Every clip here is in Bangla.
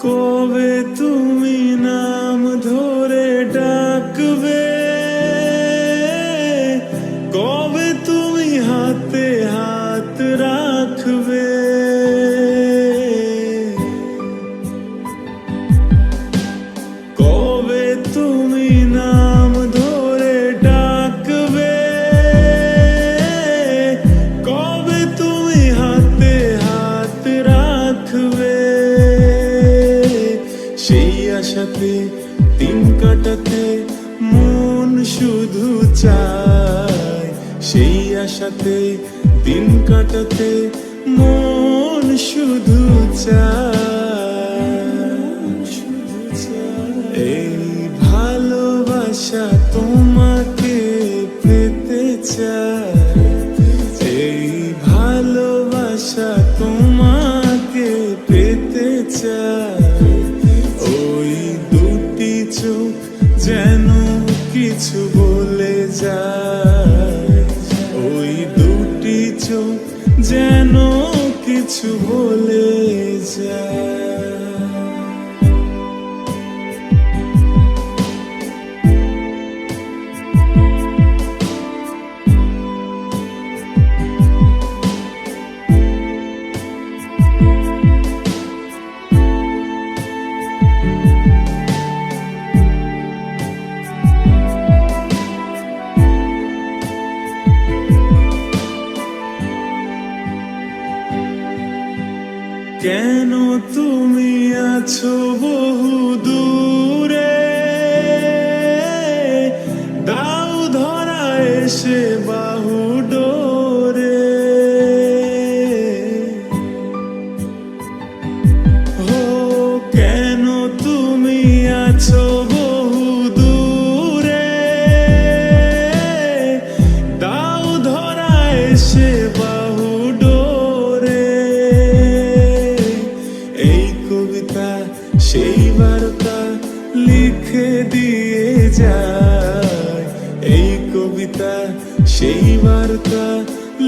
কবে তুমি নাম ধরে ডাকবে, কবে তুমি হাতে হাত রাখবে। কবে তুমি নাম ধরে ডাকবে, কবে তুমি হাতে হাত রাখবে। সেই আশাতে দিন কাটাতে মন শুধু চায়, সেই আশাতে দিন কাটাতে মন শুধু চায়। এই ভালোবাসা তোমাকে পেতে চায়, এই ভালোবাসা তোমাকে পেতে চায়। ওই দুটি চোখ যেন কিছু বলে যায়, ওই দুটি চোখ যেন কিছু বলে যায়। কেন তুমি আছো বহু দূরে, দাও ধরা এসে বাহু ডোরে। ও কেন তুমি আছো বহু দূরে, দাও ধরা এসে বাহু ডোরে। এই কবিতা সেই বার্তা লিখে দিয়ে যায়, এই কবিতা সেই বার্তা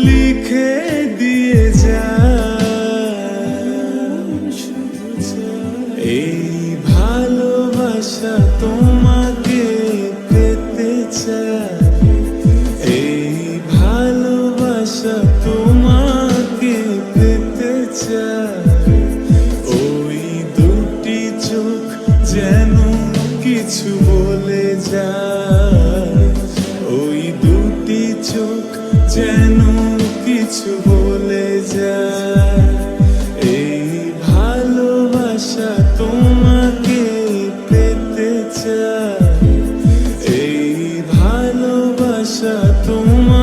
লিখে দিয়ে যায়। এই ভালোবাসা তোমাকে পেতে চায়, এই ভালোবাসা তোমাকে পেতে চায়। ওই দুটি চোখ যেন কিছু বলে যায়, ওই দুটি চোখ যেন কিছু বলে যায়। এই ভালোবাসা তোমাকে পেতে চায়, এই ভালোবাসা তোমাকে